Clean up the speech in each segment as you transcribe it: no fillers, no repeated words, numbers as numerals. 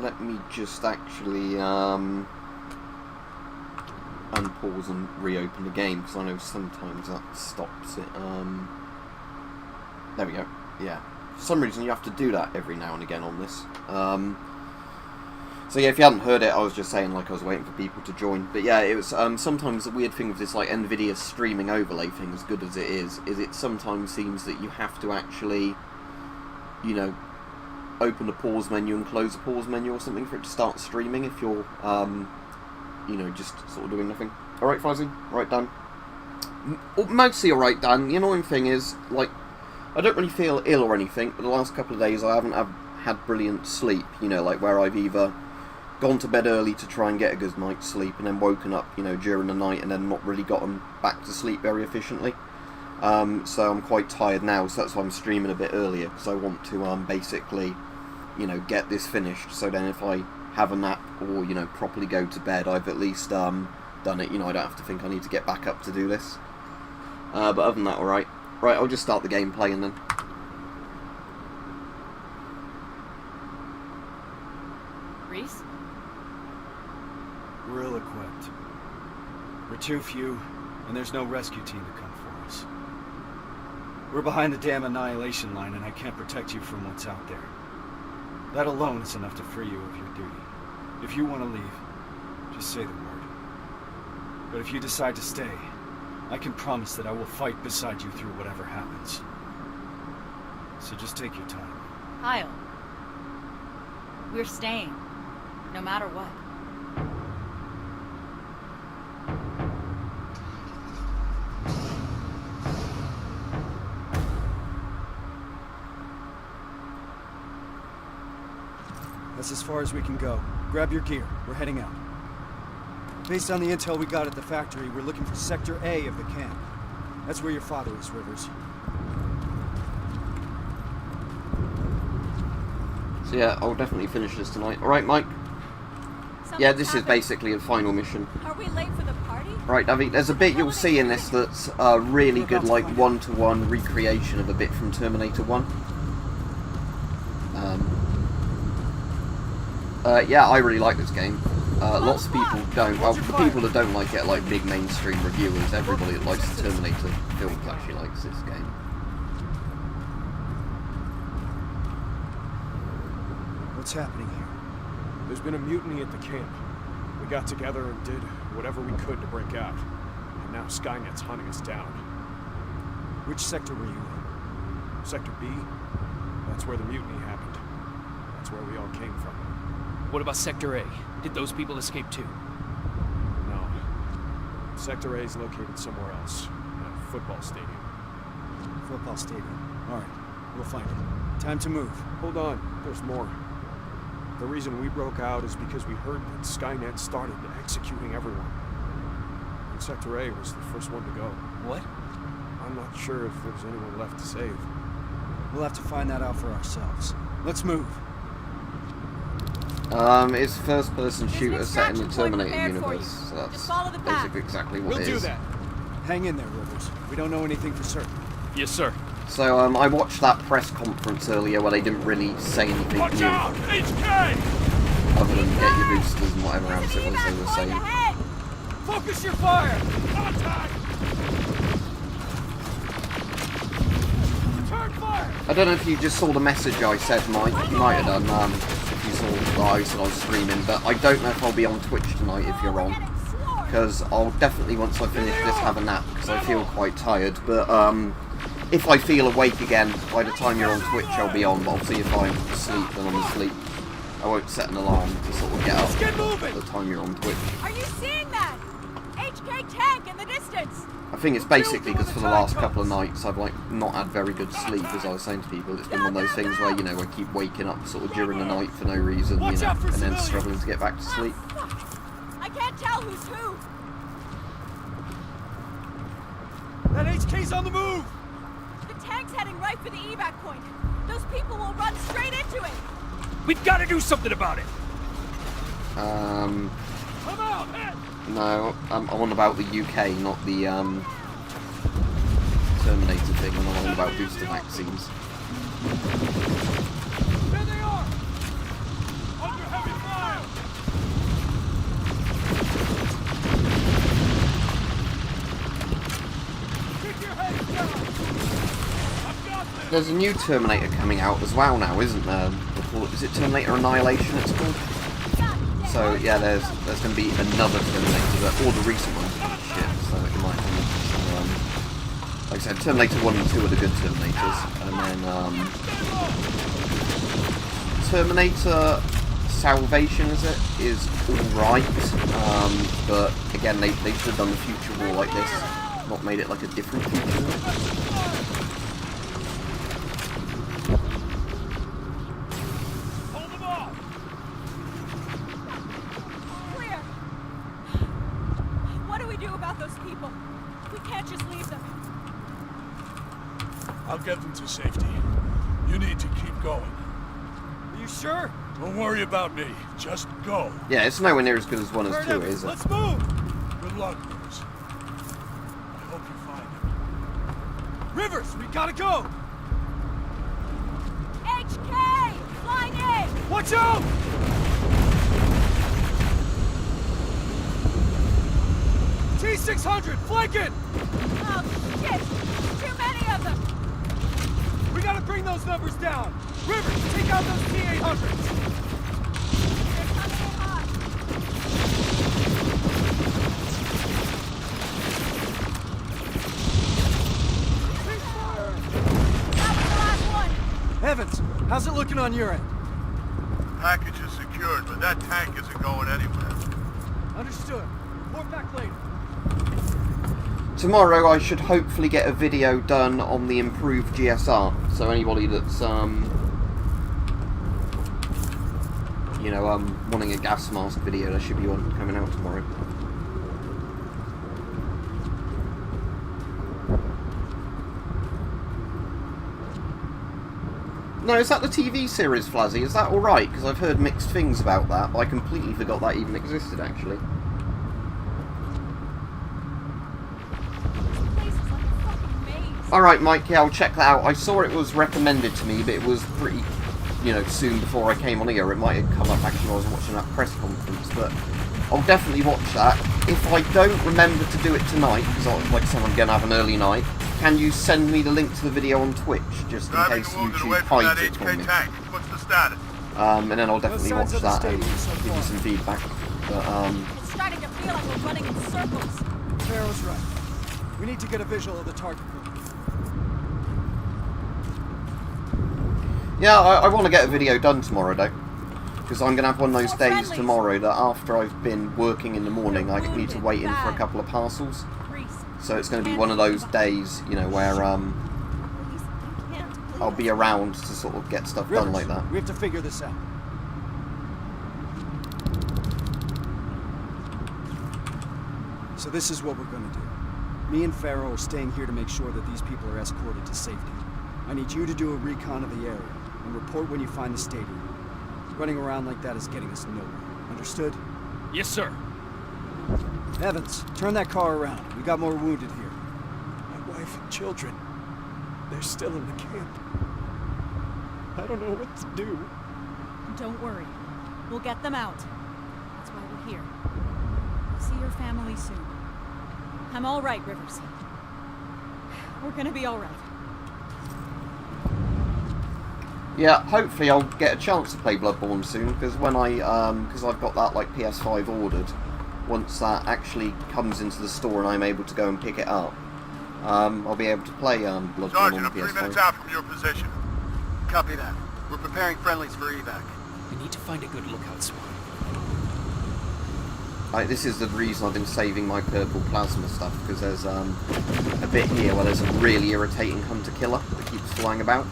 let me just actually unpause and reopen the game, because I know sometimes that stops it. There we go. Yeah. For some reason you have to do that every now and again on this. So yeah, if you hadn't heard it, I was just saying, like, I was waiting for people to join. But yeah, it was sometimes the weird thing with this, like, NVIDIA streaming overlay thing, as good as it is it sometimes seems that you have to actually, you know, open a pause menu and close a pause menu or something for it to start streaming if you're, you know, just sort of doing nothing. Alright, Fuzzy? Right, Dan? Mostly alright, Dan. The annoying thing is, like, I don't really feel ill or anything, but the last couple of days I haven't had brilliant sleep, you know, like where I've either gone to bed early to try and get a good night's sleep and then woken up, you know, during the night and then not really gotten back to sleep very efficiently. So I'm quite tired now, so that's why I'm streaming a bit earlier, because I want to basically, you know, get this finished, so then if I have a nap or, you know, properly go to bed, I've at least done it, you know, I don't have to think I need to get back up to do this. But other than that, alright. Right, I'll just start the game playing then. Reese? We're ill-equipped. We're too few, and there's no rescue team to come for us. We're behind the damn Annihilation line, and I can't protect you from what's out there. That alone is enough to free you of your duty. If you want to leave, just say the word. But if you decide to stay, I can promise that I will fight beside you through whatever happens. So just take your time. Kyle. We're staying. No matter what. That's as far as we can go. Grab your gear. We're heading out. Based on the intel we got at the factory, we're looking for Sector A of the camp. That's where your father is, Rivers. So yeah, I'll definitely finish this tonight. Alright, Mike? Yeah, this is basically a final mission. Are we late for the party? Right, Davi, there's a bit you'll see in this that's a really good, like, one-to-one recreation of a bit from Terminator 1. Yeah, I really like this game. Lots of people don't. Well, the people that don't like it are like big mainstream reviewers. Everybody that likes the Terminator films actually likes this game. What's happening here? There's been a mutiny at the camp. We got together and did whatever we could to break out. And now Skynet's hunting us down. Which sector were you in? Sector B? That's where the mutiny happened. That's where we all came from. What about Sector A? Did those people escape too? No. Sector A is located somewhere else. At a football stadium. Football stadium. Alright, we'll find it. Time to move. Hold on, there's more. The reason we broke out is because we heard that Skynet started executing everyone. And Sector A was the first one to go. What? I'm not sure if there's anyone left to save. We'll have to find that out for ourselves. Let's move. It's first-person shooter set in the Terminator universe, so that's basically exactly what it is. We'll do that. Hang in there, Rivers. We don't know anything for certain. Yes, sir. So, I watched that press conference earlier where they didn't really say anything Watch new, out! HK! other than get your boosters and whatever else it was they were saying. Focus your fire! Contact! Return fire! I don't know if you just saw the message I said, Mike. You might have done, if you saw that I said I was streaming, but I don't know if I'll be on Twitch tonight if you're on. Because I'll definitely, once I finish this, have a nap, because I feel quite tired, but, if I feel awake again, by the time you're on Twitch, I'll be on, but obviously if I'm asleep, then I'm asleep. I won't set an alarm to sort of get up at the time you're on Twitch. Are you seeing that? HK tank in the distance! I think it's basically because for the last couple of nights, I've, like, not had very good sleep, as I was saying to people. It's been one of those things where, you know, I keep waking up sort of during the night for no reason, you know, and then struggling to get back to sleep. I can't tell who's who! That HK's on the move! The tank's heading right for the evac point. Those people will run straight into it! We've got to do something about it! Come out, head! No, I'm on about the UK, not the, Terminator thing, I'm on about booster vaccines. There they are! Under heavy there's a new Terminator coming out as well now, isn't there? Is it Terminator Annihilation it's called? So yeah, there's going to be another Terminator, all the recent ones are shit, so it might be, like I said, Terminator 1 and 2 are the good Terminators, and then Terminator Salvation, is alright, but again, they should have done the future war like this, not made it like a different future war. I'll get them to safety. You need to keep going. Are you sure? Don't worry about me. Just go. Yeah, it's nowhere near as good as 1 as 2, is it? Let's move! Good luck, Rivers. I hope you find him. Rivers, we gotta go! HK! Flying in! Watch out! T-600, flank it! Oh, shit! Too many of them! We gotta bring those numbers down! Rivers, take out those T-800s! They're coming in hot! That was the last one! Evans, how's it looking on your end? Package is secured, but that tank isn't going anywhere. Understood. Report back later. Tomorrow I should hopefully get a video done on the improved GSR, so anybody that's, wanting a gas mask video, there should be one coming out tomorrow. No, is that the TV series, Flazzy? Is that alright? Because I've heard mixed things about that, but I completely forgot that even existed, actually. Alright, Mike, yeah, I'll check that out. I saw it was recommended to me, but it was pretty, soon before I came on here. It might have come up actually when I was watching that press conference, but I'll definitely watch that. If I don't remember to do it tonight, because like I said, I'm going to have an early night, can you send me the link to the video on Twitch, just in case YouTube hides it from me? What's the status? And then I'll definitely watch that and give you some feedback. But, It's starting to feel like we're running in circles. Pharaoh's right. We need to get a visual of the target group. yeah, I want to get a video done tomorrow, though. Because I'm going to have one of those days tomorrow that after I've been working in the morning, I need to wait in for a couple of parcels. So it's going to be one of those days, where I'll be around to sort of get stuff done like that. We have to figure this out. So this is what we're going to do. Me and Pharaoh are staying here to make sure that these people are escorted to safety. I need you to do a recon of the area and report when you find the stadium. Running around like that is getting us nowhere. Understood? Yes, sir. Evans, turn that car around. We got more wounded here. My wife and children, they're still in the camp. I don't know what to do. Don't worry. We'll get them out. That's why we're here. We'll see your family soon. I'm all right, Rivers. We're gonna be all right. Yeah, hopefully I'll get a chance to play Bloodborne soon, because when because I've got that PS5 ordered, once that actually comes into the store and I'm able to go and pick it up, I'll be able to play Bloodborne Sergeant, on I'm PS5. 3 minutes out from your position. Copy that. We're preparing friendlies for evac. We need to find a good lookout spot. This is the reason I've been saving my purple plasma stuff, because there's a bit here where there's a really irritating hunter killer that keeps flying about.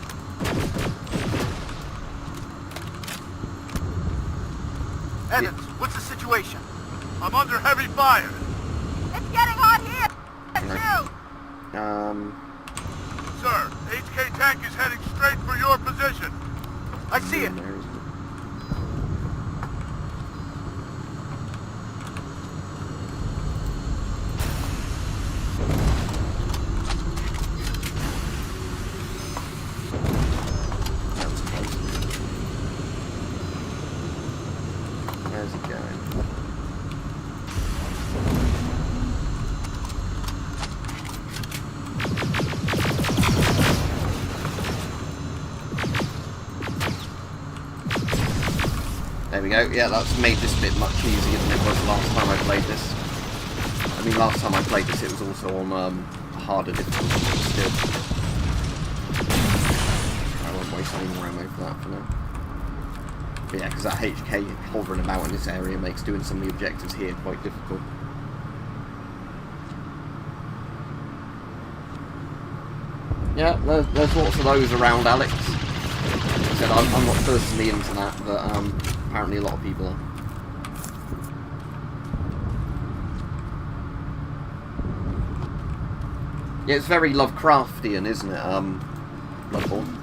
Evans, what's the situation? I'm under heavy fire. It's getting hot here, too! Sir, HK tank is heading straight for your position. I see it. Where's it going? There we go. Yeah, that's made this bit much easier than it was last time I played this. I mean, last time I played this, it was also on harder difficulty, but still. I won't waste any more ammo for that for now. But yeah, because that HK hovering about in this area makes doing some of the objectives here quite difficult. Yeah, there's lots of those around, Alex. Like I said, I'm not personally into that, but apparently a lot of people are. Yeah, it's very Lovecraftian, isn't it? Bloodborne.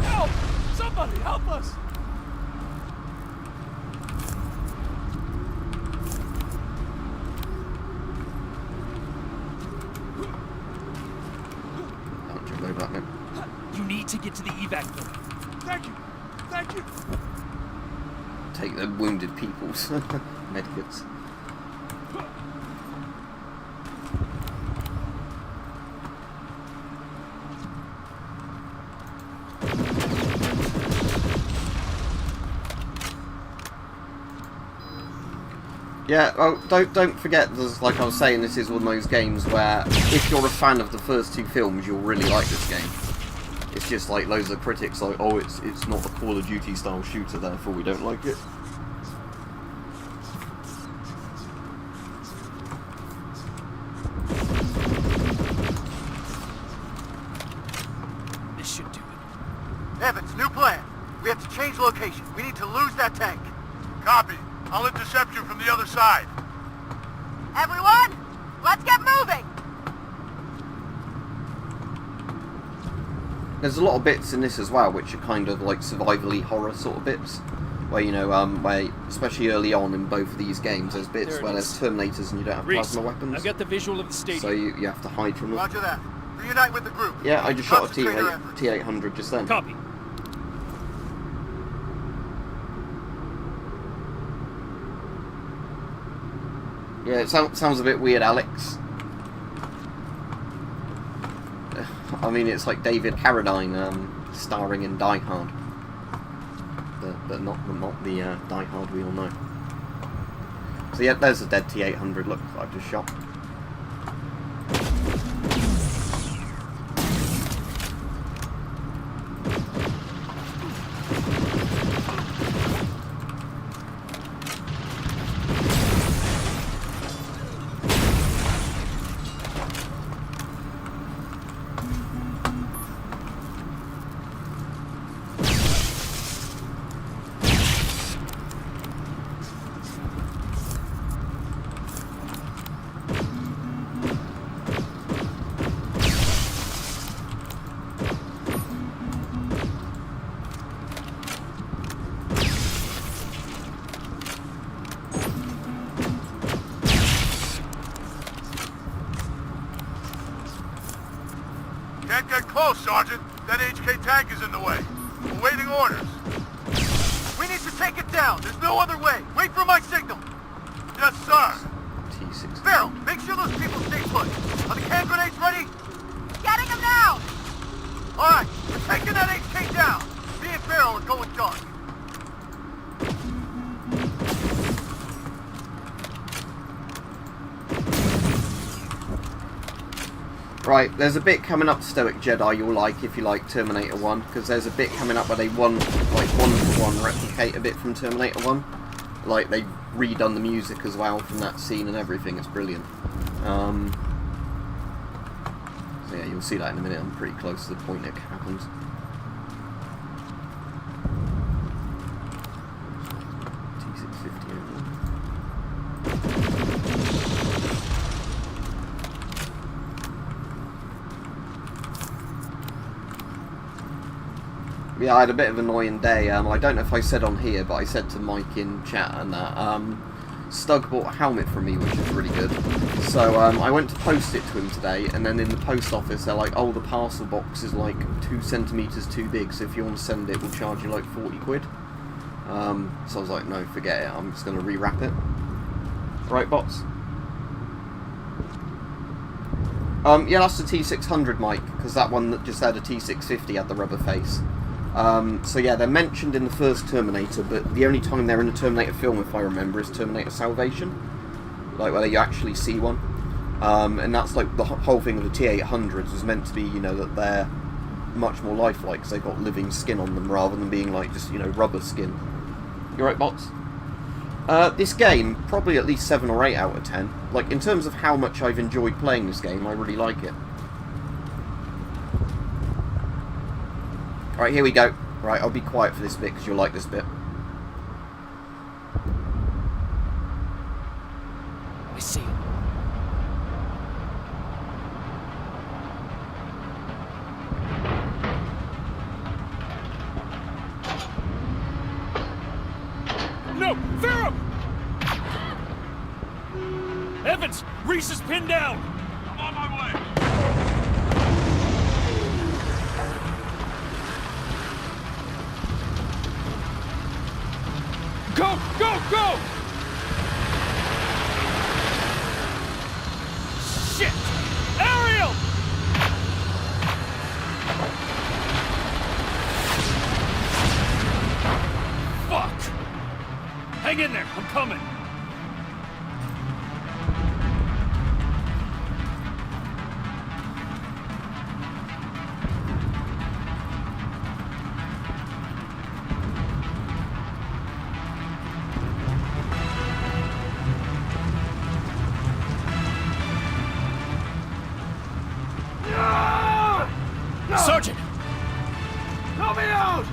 Help! Somebody help us! I'll jump over that now. You need to get to the evac point. Thank you! Thank you! Take the wounded people's medkits. Yeah, well, don't forget, there's, like I was saying, this is one of those games where if you're a fan of the first two films, you'll really like this game. It's just like loads of critics like, oh, it's not a Call of Duty style shooter, therefore we don't like it. This should do it. Evans, new plan. We have to change location. We need to lose that tank. Copy. I'll intercept you from the other side. Everyone, let's get moving! There's a lot of bits in this as well, which are kind of like survivally horror sort of bits. Where, you know, where, especially early on in both of these games, there's bits There it where is. there's Terminators and you don't have Reese, plasma weapons. I've got the visual of the stadium. So you have to hide from them. Roger that. Reunite with the group. Yeah, I just shot a Concentrate our efforts. T800 just then. Copy. Yeah, it sounds a bit weird, Alex. I mean, it's like David Carradine starring in Die Hard, but not the Die Hard we all know. So yeah, there's a dead T800. Look, I just shot. Can't get close, Sergeant. That HK tank is in the way. We're waiting orders. We need to take it down. There's no other way. Wait for my signal. Yes, sir. T6. Farrell, make sure those people stay put. Are the hand grenades ready? Getting them now! All right, we're taking that HK down. Me and Farrell are going dark. Right, there's a bit coming up, Stoic Jedi, you'll like if you like Terminator 1, because there's a bit coming up where they one-for-one replicate a bit from Terminator 1. Like, they've redone the music as well from that scene and everything, it's brilliant. So yeah, you'll see that in a minute, I'm pretty close to the point it happens. T650 over. Yeah, I had a bit of an annoying day. I don't know if I said on here, but I said to Mike in chat and that Stug bought a helmet from me, which is really good. So I went to post it to him today, and then in the post office they're like, oh, the parcel box is like 2 centimetres too big, so if you want to send it, we'll charge you like 40 quid. So I was like, no, forget it. I'm just going to rewrap it. Right, bots? Yeah, that's the T600 mic, because that one that just had a T650 had the rubber face. So yeah, they're mentioned in the first Terminator, but the only time they're in a Terminator film, if I remember, is Terminator Salvation. Like, where you actually see one. And that's like the whole thing of the T800s was meant to be, you know, that they're much more lifelike, because they've got living skin on them, rather than being like just, you know, rubber skin. You right, bots? This game, probably at least 7 or 8 out of 10. Like, in terms of how much I've enjoyed playing this game, I really like it. Alright, here we go. Right, I'll be quiet for this bit, because you'll like this bit. I see him. No! Ferrum! Evans! Reese is pinned down! I'm on my way. Go! Go! Go! Shit! Ariel! Fuck! Hang in there, I'm coming. Sergeant! Help me out!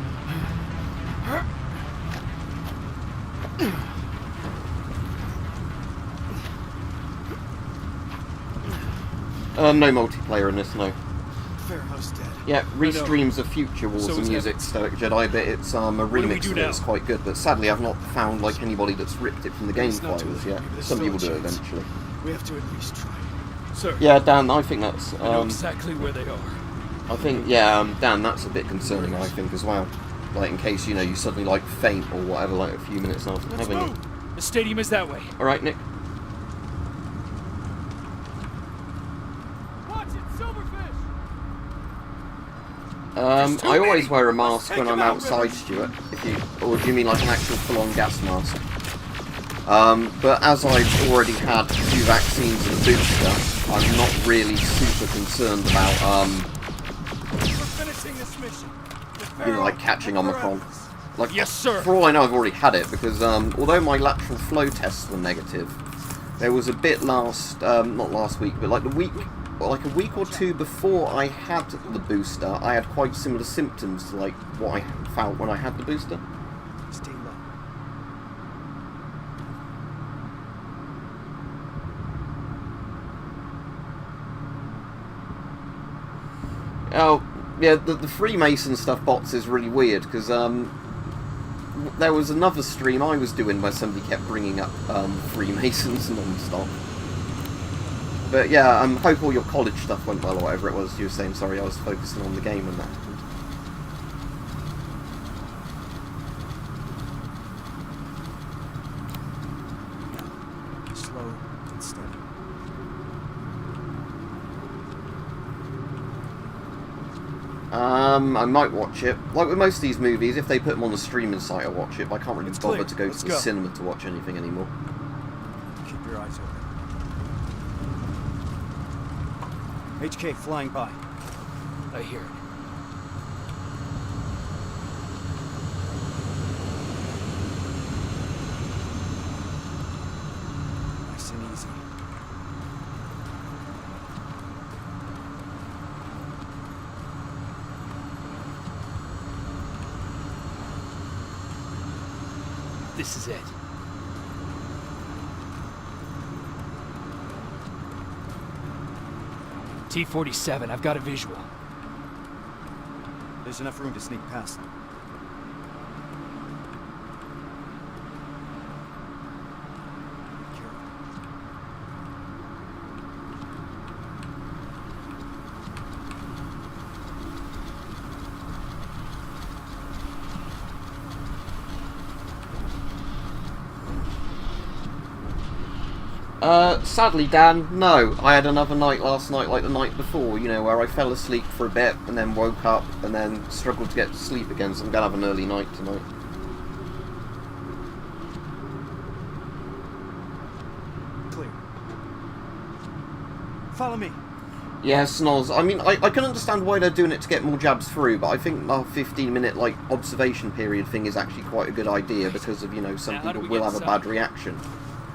No multiplayer in this, no. Fairhouse dead. Yeah, restreams of future Wars So and is Music Evans. Stoic Jedi, but it's a do we remix do of it. It's now? quite good, but sadly I've not found like anybody that's ripped it from the game It's not too files late. yet. There's Some still people a do it chance. eventually. We have to at least try. Sir, Yeah, Dan, I think that's... I know exactly where they are. I think, yeah, Dan, that's a bit concerning, I think, as well. Like, in case, you know, you suddenly, like, faint or whatever, like, a few minutes after Let's having move! The stadium is that way. it. Alright, Nick? Watch it, Silverfish! I always wear a mask when I'm outside, Stuart. If you, or do you mean like an actual full-on gas mask? But as I've already had 2 vaccines and a booster, I'm not really super concerned about, We're finishing this mission. you know, like catching Omicron. Like, Yes, sir. For all I know, I've already had it, because although my lateral flow tests were negative, there was a bit last, not last week, but like a week or 2 before I had the booster, I had quite similar symptoms to like what I felt when I had the booster. Stay low. Oh, yeah, the Freemason stuff, bots, is really weird, because there was another stream I was doing where somebody kept bringing up Freemasons non-stop. But yeah, hope all your college stuff went well, or whatever it was you were saying. Sorry, I was focusing on the game when that happened. Now, slow and steady. I might watch it. Like with most of these movies, if they put them on the streaming site, I'll watch it, but I can't really It's bother clear. to go Let's to the go. cinema to watch anything anymore. Keep your eyes open. HK flying by. I hear it. Nice and easy. This is it. T-47, I've got a visual. There's enough room to sneak past them. Careful. Sadly, Dan, no. I had another night last night like the night before, you know, where I fell asleep for a bit and then woke up and then struggled to get to sleep again, so I'm going to have an early night tonight. Clear. Follow me. Yeah, Snoz. I mean, I can understand why they're doing it to get more jabs through, but I think the 15-minute, like, observation period thing is actually quite a good idea because of, you know, some people will have a bad reaction.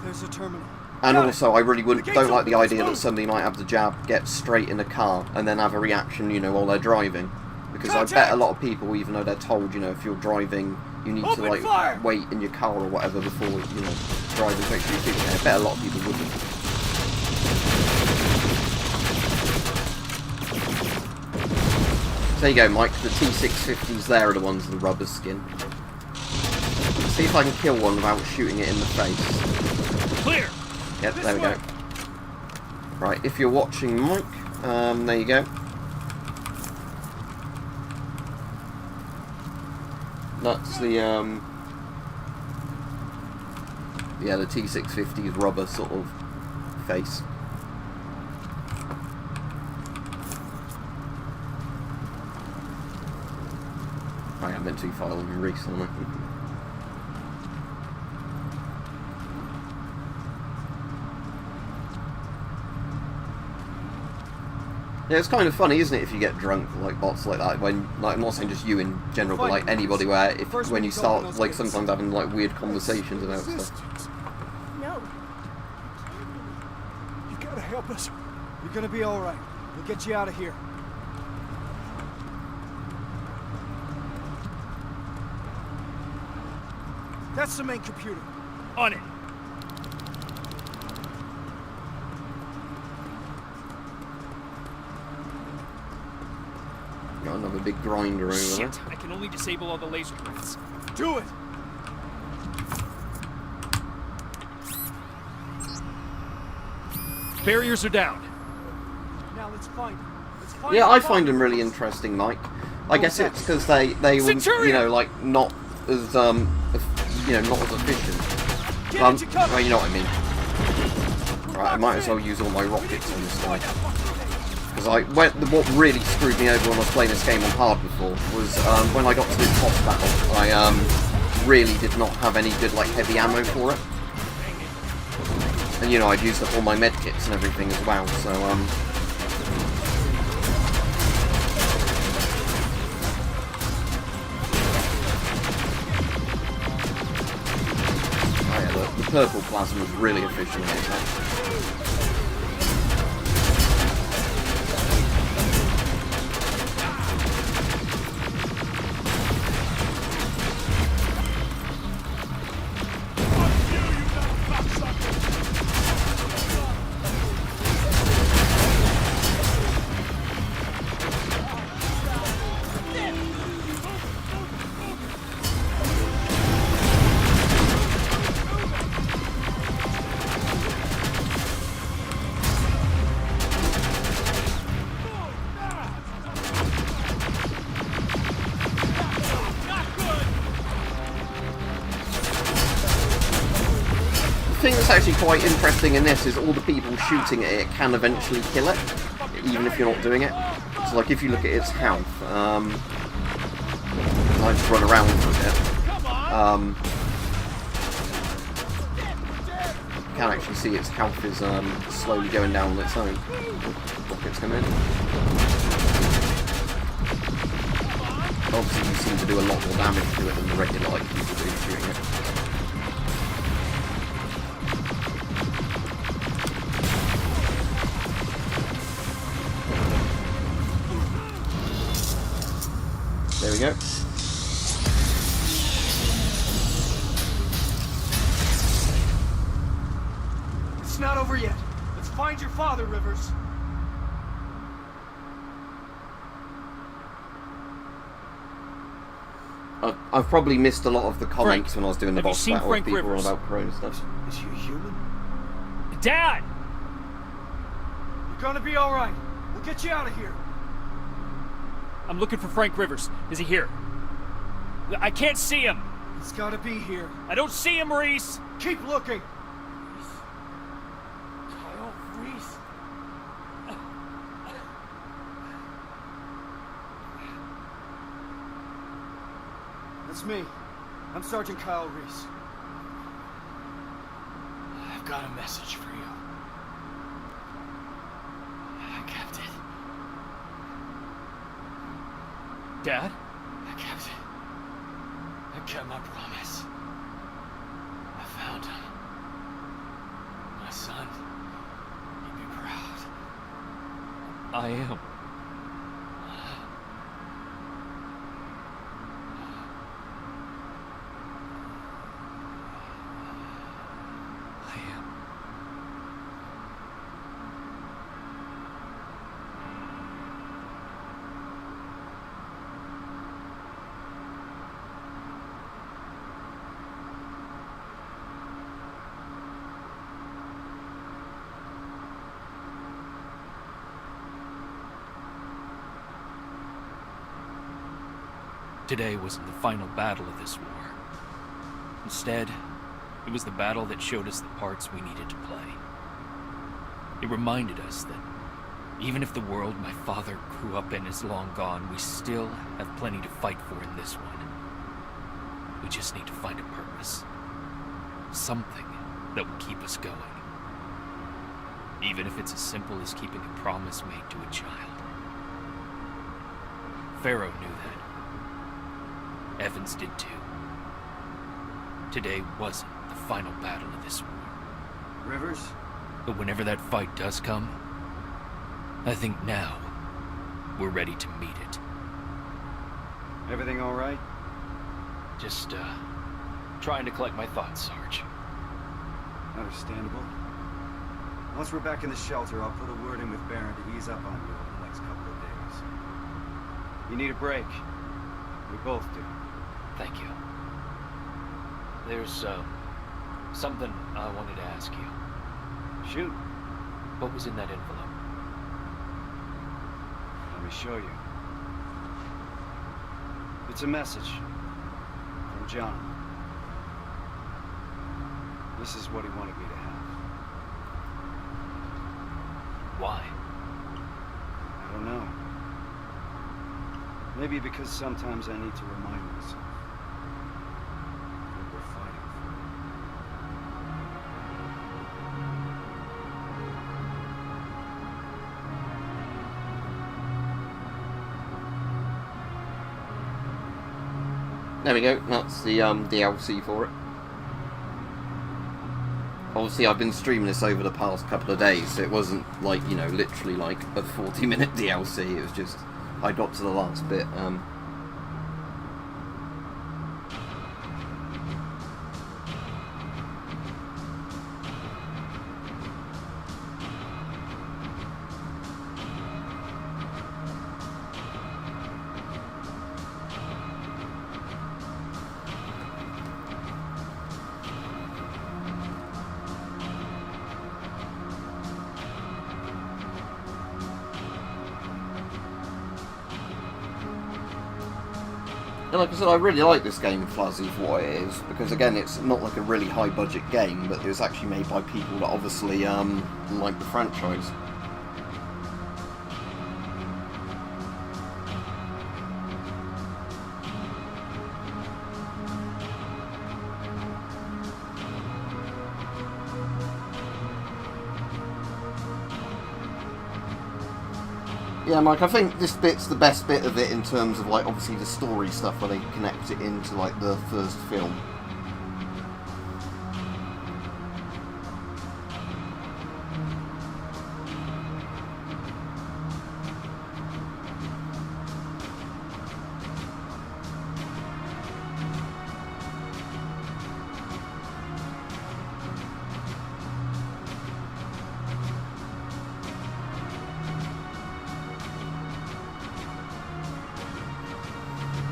There's a terminal. And also, I really don't like the idea that somebody might have the jab, get straight in a car, and then have a reaction, you know, while they're driving. Because I bet a lot of people, even though they're told, you know, if you're driving, you need to, like, wait in your car or whatever before, you know, driving to make sure you keep it. I bet a lot of people wouldn't. There you go, Mike. The T650s there are the ones with the rubber skin. Let's see if I can kill one without shooting it in the face. Clear! Yep, there we go. Right, if you're watching, Mike, there you go. That's the, yeah, the T650's rubber sort of face. I meant to file them recently. Yeah, it's kind of funny, isn't it, if you get drunk, like bots like that, when, like, I'm not saying just you in general, but like anybody, where if when you start, like, sometimes having like weird conversations about stuff. No. You gotta help us. You're gonna be alright. We'll get you out of here. That's the main computer. On it. Got another big grinder over there. Shit, I can only disable all the laser grids. Do it! Barriers are down. Now let's find him. Yeah, I find them really interesting, Mike. I guess it's because they were, you know, like, not as, you know, not as efficient. Well, you know what I mean. Right, I might as well use all my rockets on this guy. Because what really screwed me over when I was playing this game on hard before was when I got to this boss battle, I really did not have any good, like, heavy ammo for it. And, you know, I'd used up all my medkits and everything as well, so, the purple plasma was really efficient in that. The thing that's actually quite interesting in this is all the people shooting at it can eventually kill it, even if you're not doing it. So, like, if you look at its health, I just run around for a bit. You can actually see its health is slowly going down on its own. Rockets come in. Obviously, you seem to do a lot more damage to it than the regular like people do shooting it. There we go. It's not over yet. Let's find your father, Rivers. I've probably missed a lot of the comments Frank, when I was doing the have you boss seen battle. Frank People were Rivers? about pro and stuff. Is he human? Dad! You're gonna be alright. We'll get you out of here. I'm looking for Frank Rivers. Is he here? I can't see him. He's gotta be here. I don't see him, Maurice. Keep looking. me. I'm Sergeant Kyle Reese. I've got a message for you. I kept it. Dad? I kept it. I kept my promise. I found him. My son. He'd be proud. I am. Today wasn't the final battle of this war. Instead, it was the battle that showed us the parts we needed to play. It reminded us that even if the world my father grew up in is long gone, we still have plenty to fight for in this one. We just need to find a purpose. Something that will keep us going. Even if it's as simple as keeping a promise made to a child. Pharaoh knew that. Evans did too. Today wasn't the final battle of this war. Rivers? But whenever that fight does come, I think now we're ready to meet it. Everything all right? Just, trying to collect my thoughts, Sarge. Understandable. Once we're back in the shelter, I'll put a word in with Baron to ease up on you over the next couple of days. You need a break. We both do. Thank you. There's, something I wanted to ask you. Shoot. What was in that envelope? Let me show you. It's a message from John. This is what he wanted me to have. Why? I don't know. Maybe because sometimes I need to remind myself what we're fighting for. There we go, that's the DLC for it. Obviously I've been streaming this over the past couple of days, so it wasn't like, you know, literally like a 40-minute DLC, it was just, I got to the last bit. And like I said, I really like this game, Fluzzy, for what it is, because again, it's not like a really high-budget game, but it was actually made by people that obviously like the franchise. Yeah, Mike, I think this bit's the best bit of it in terms of, like, obviously the story stuff where they connect it into, like, the first film.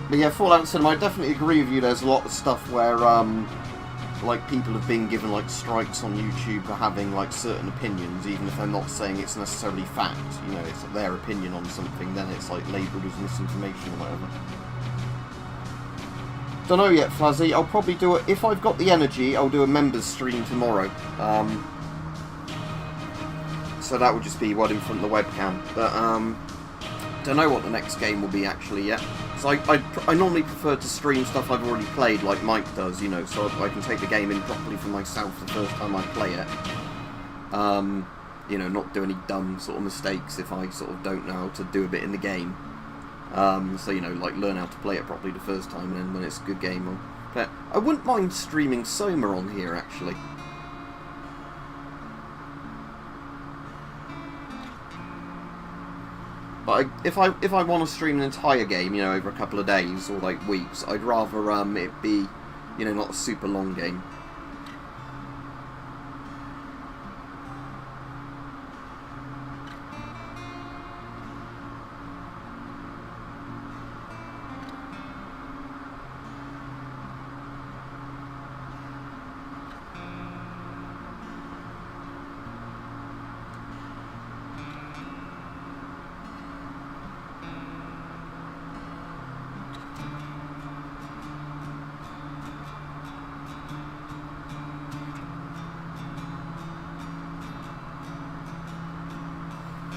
But yeah, Fallout Cinema, I definitely agree with you. There's a lot of stuff where, like, people have been given, like, strikes on YouTube for having, like, certain opinions, even if they're not saying it's necessarily fact. You know, it's their opinion on something, then it's, like, labelled as misinformation or whatever. Don't know yet, Flazzy. I'll probably do it, if I've got the energy, I'll do a members stream tomorrow. So that would just be what in front of the webcam. But, don't know what the next game will be actually yet. Because I normally prefer to stream stuff I've already played, like Mike does, you know, so I can take the game in properly for myself the first time I play it. You know, not do any dumb sort of mistakes if I sort of don't know how to do a bit in the game. So, you know, like, learn how to play it properly the first time, and then when it's a good game, I'll play it. I wouldn't mind streaming Soma on here, actually. But if I want to stream an entire game, you know, over a couple of days or like weeks, I'd rather it be, you know, not a super long game.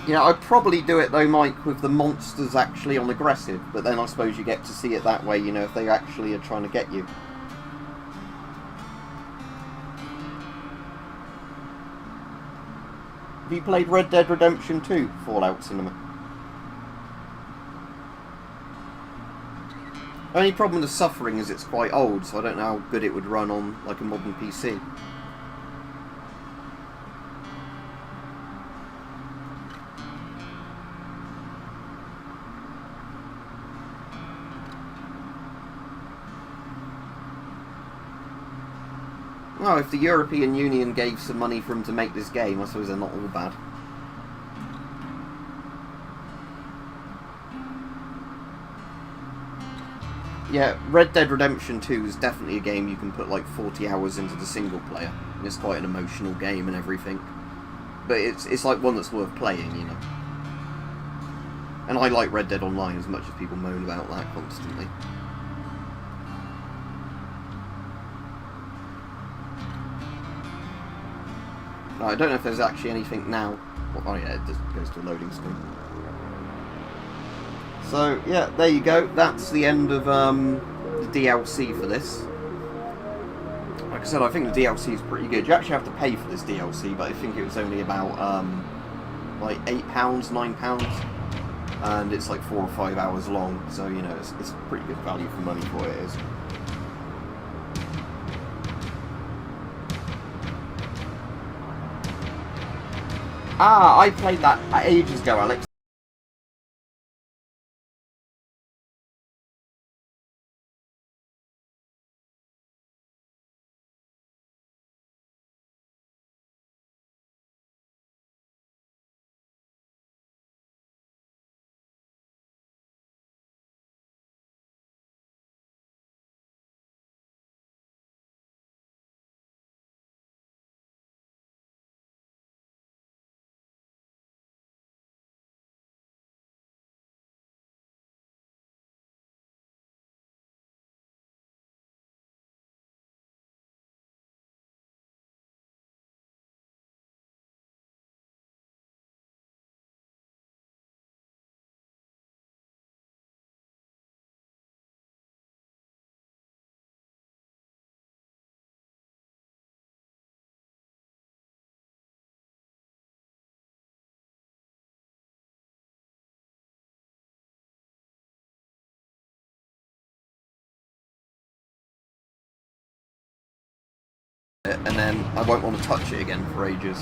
Yeah, I'd probably do it though, Mike, with the monsters actually on aggressive, but then I suppose you get to see it that way, you know, if they actually are trying to get you. Have you played Red Dead Redemption 2, Fallout Cinema? Only problem with the suffering is it's quite old, so I don't know how good it would run on like a modern PC. Oh, if the European Union gave some money for him to make this game, I suppose they're not all bad. Yeah, Red Dead Redemption 2 is definitely a game you can put like 40 hours into the single player. It's quite an emotional game and everything. But it's like one that's worth playing, you know. And I like Red Dead Online as much as people moan about that constantly. I don't know if there's actually anything now. Oh yeah, it just goes to a loading screen. So yeah, there you go. That's the end of the DLC for this. Like I said, I think the DLC is pretty good. You actually have to pay for this DLC, but I think it was only about like £8, £9, and it's like 4 or 5 hours long. So you know, it's pretty good value for money for what it is. Ah, I played that ages ago, Alex. And then I won't want to touch it again for ages.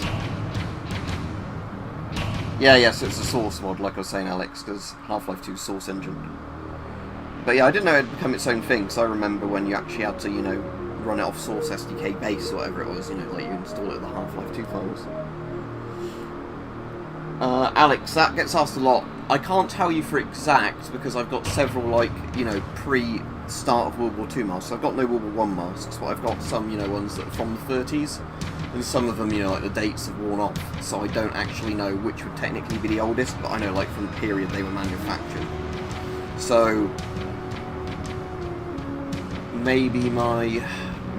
Yeah, so it's a Source mod, like I was saying, Alex, because Half-Life 2 Source engine. But yeah, I didn't know it had become its own thing, because I remember when you actually had to, you know, run it off Source SDK base or whatever it was, you know, like you install it with the Half-Life 2 files. Alex, that gets asked a lot. I can't tell you for exact, because I've got several, like, you know, pre-start of World War II masks. I've got no World War I masks, but I've got some, you know, ones that are from the 30s, and some of them, you know, like the dates have worn off, so I don't actually know which would technically be the oldest, but I know, like, from the period they were manufactured. So, maybe my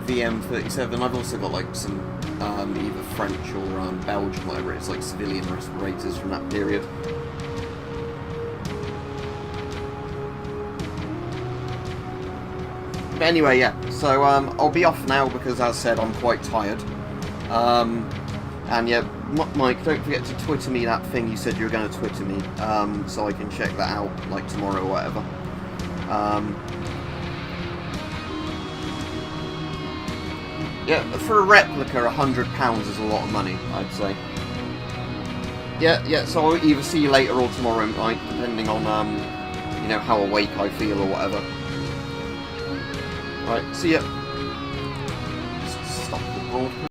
VM37, I've also got, like, some either French or Belgian, whatever it's like, civilian respirators from that period. But anyway, yeah, so I'll be off now because, as I said, I'm quite tired. And yeah, Mike, don't forget to Twitter me that thing you said you were going to Twitter me, so I can check that out, like, tomorrow or whatever. Yeah, for a replica, £100 is a lot of money, I'd say. Yeah, so I'll either see you later or tomorrow, Mike, depending on, you know, how awake I feel or whatever. Alright, see ya. Stop the broadcast.